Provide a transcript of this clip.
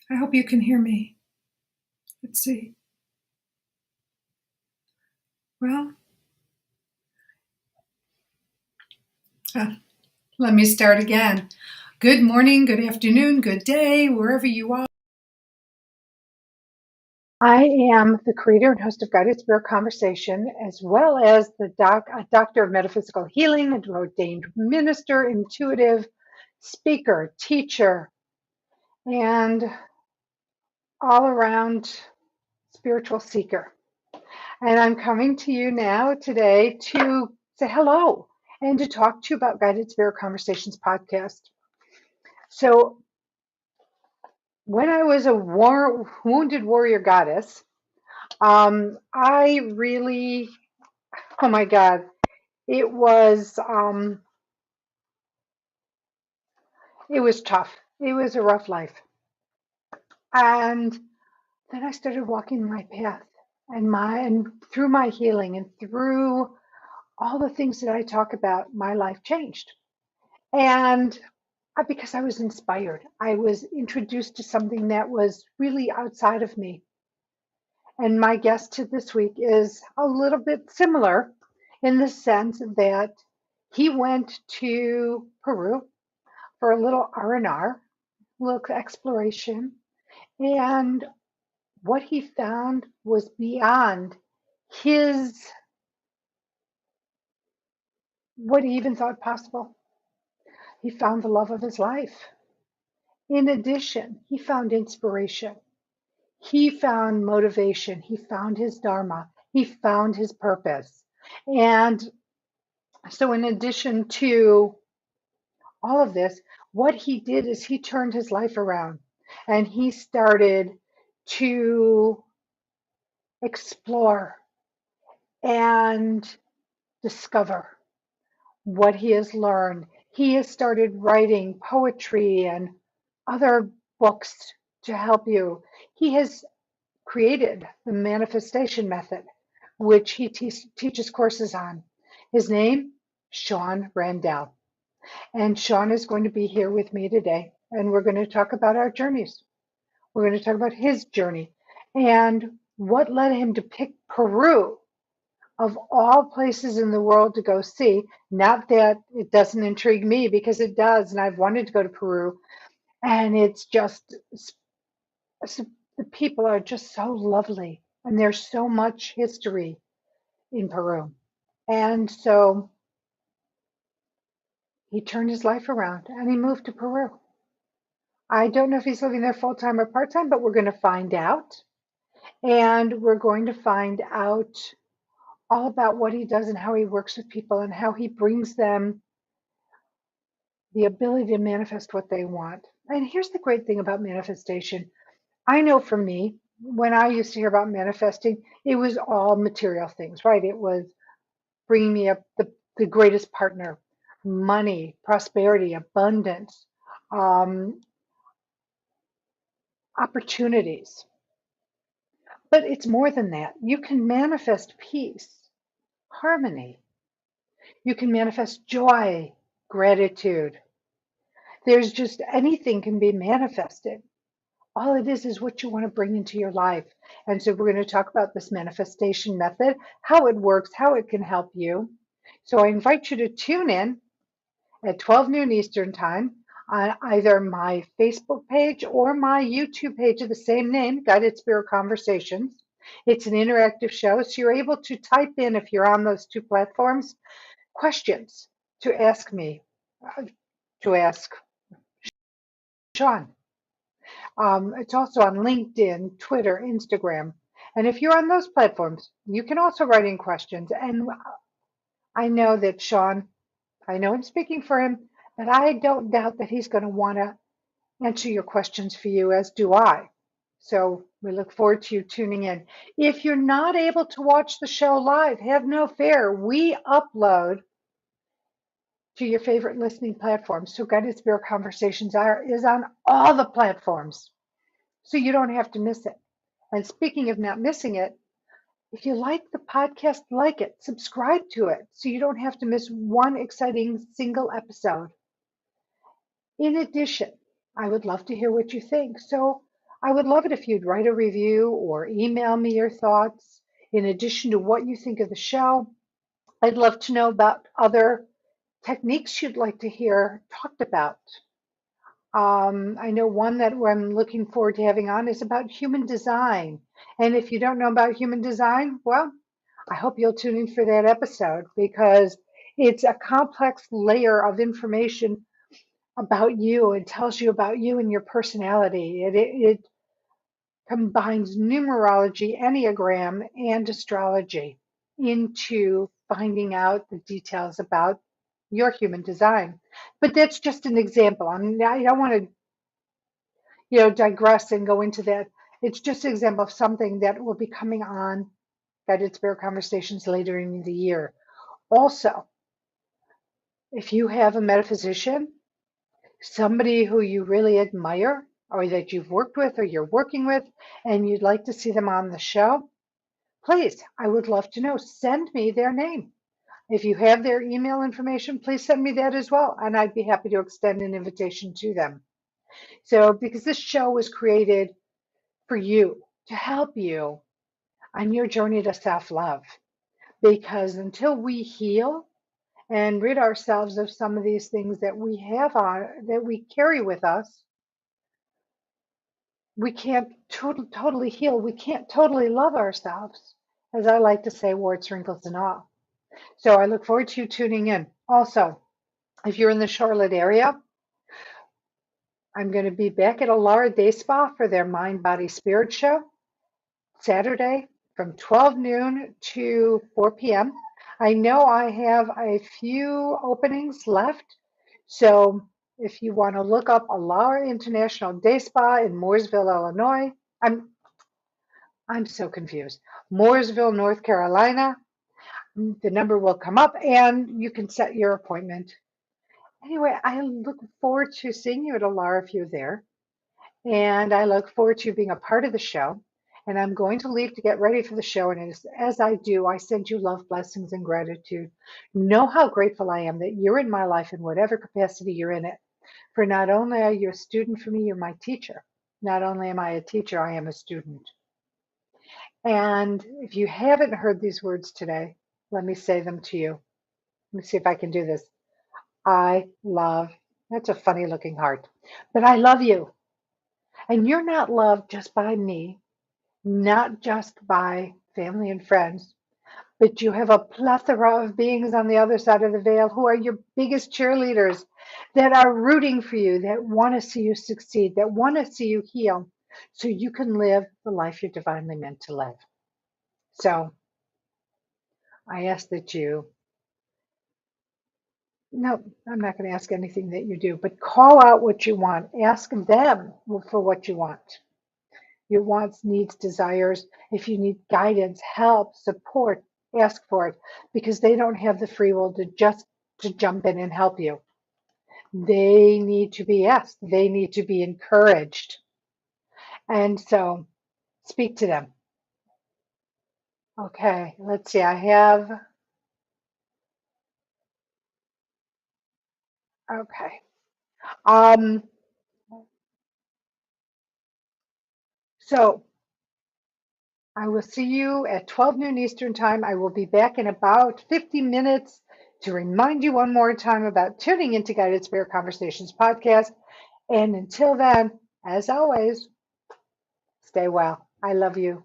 I hope you can hear me. Let's see. Well, uh, let me start again. Good morning, good afternoon, good day, wherever you are. I am the creator and host of Guided Spirit Conversation, as well as a doctor of metaphysical healing, an ordained minister, intuitive speaker, teacher, and all around spiritual seeker. And I'm coming to you now today to say hello and to talk to you about Guided Spirit Conversations podcast. So, when I was a wounded warrior goddess, I really, oh my God, it was it was tough. It was a rough life, and then I started walking my path, and through my healing and through all the things that I talk about, my life changed. And because I was inspired, I was introduced to something that was really outside of me. And my guest to this week is a little bit similar in the sense that he went to Peru for a little R&R, a little exploration, and what he found was beyond his what he even thought possible. He found the love of his life. In addition, he found inspiration. He found motivation. He found his dharma. He found his purpose. And so, in addition to all of this, what he did is he turned his life around and he started to explore and discover what he has learned. He has started writing poetry and other books to help you. He has created the manifestation method, which he teaches courses on. His name, Shaun Randall. And Shaun is going to be here with me today, and we're going to talk about our journeys. We're going to talk about his journey and what led him to pick Peru, of all places in the world, to go see. Not that it doesn't intrigue me, because it does, and I've wanted to go to Peru. And it's just, the people are just so lovely, and there's so much history in Peru. And so he turned his life around and he moved to Peru. I don't know if he's living there full time or part time, but we're going to find out. And we're going to find out all about what he does and how he works with people and how he brings them the ability to manifest what they want. And here's the great thing about manifestation. I know for me, when I used to hear about manifesting, it was all material things, right? It was bringing me up the greatest partner, money, prosperity, abundance, um, opportunities. But it's more than that. You can manifest peace, harmony. You can manifest joy, gratitude. There's just anything can be manifested. All it is what you want to bring into your life. And so we're going to talk about this manifestation method, how it works, how it can help you. So I invite you to tune in at 12 noon Eastern Time on either my Facebook page or my YouTube page of the same name, Guided Spirit Conversations. It's an interactive show, so you're able to type in, if you're on those two platforms, questions to ask me, to ask Shaun. It's also on LinkedIn, Twitter, Instagram. And if you're on those platforms, you can also write in questions. And I know that Shaun, I know I'm speaking for him, but I don't doubt that he's going to want to answer your questions for you, as do I. So we look forward to you tuning in. If you're not able to watch the show live, have no fear. We upload to your favorite listening platforms. So Guided Spirit Conversations is on all the platforms, so you don't have to miss it. And speaking of not missing it, if you like the podcast, like it, subscribe to it so you don't have to miss one exciting single episode. In addition, I would love to hear what you think. So I would love it if you'd write a review or email me your thoughts in addition to what you think of the show. I'd love to know about other techniques you'd like to hear talked about. I know one that I'm looking forward to having on is about human design. And if you don't know about human design, well, I hope you'll tune in for that episode because it's a complex layer of information about you and tells you about you and your personality. It combines numerology, enneagram, and astrology into finding out the details about your human design. But that's just an example. I don't want to, digress and go into that. It's just an example of something that will be coming on Guided Spirit Conversations later in the year. Also, if you have a metaphysician, somebody who you really admire or that you've worked with or you're working with, and you'd like to see them on the show, please, I would love to know. Send me their name. If you have their email information, please send me that as well, and I'd be happy to extend an invitation to them. So, because this show was created for you, to help you on your journey to self-love. Because until we heal and rid ourselves of some of these things that we have that we carry with us, we can't totally heal. We can't totally love ourselves, as I like to say, warts, wrinkles, and all. So I look forward to you tuning in. Also, if you're in the Charlotte area, I'm going to be back at Alara Day Spa for their Mind, Body, Spirit show Saturday from 12 noon to 4 p.m. I know I have a few openings left, so if you want to look up Alara International Day Spa in Mooresville, Illinois, I'm so confused. Mooresville, North Carolina. The number will come up and you can set your appointment. Anyway, I look forward to seeing you at Alara if you're there. And I look forward to being a part of the show. And I'm going to leave to get ready for the show. And as I do, I send you love, blessings, and gratitude. Know how grateful I am that you're in my life in whatever capacity you're in it. For not only are you a student for me, you're my teacher. Not only am I a teacher, I am a student. And if you haven't heard these words today, let me say them to you. Let me see if I can do this. I love, that's a funny looking heart, but I love you. And you're not loved just by me, not just by family and friends, but you have a plethora of beings on the other side of the veil who are your biggest cheerleaders that are rooting for you, that want to see you succeed, that want to see you heal so you can live the life you're divinely meant to live. So I ask that you, no, I'm not going to ask anything that you do, but call out what you want. Ask them for what you want. Your wants, needs, desires. If you need guidance, help, support, ask for it because they don't have the free will to jump in and help you. They need to be asked. They need to be encouraged. And so speak to them. Okay, let's see. Okay. Um, so I will see you at 12 noon Eastern time. I will be back in about 50 minutes to remind you one more time about tuning into Guided Spirit Conversations podcast. And until then, as always, stay well. I love you.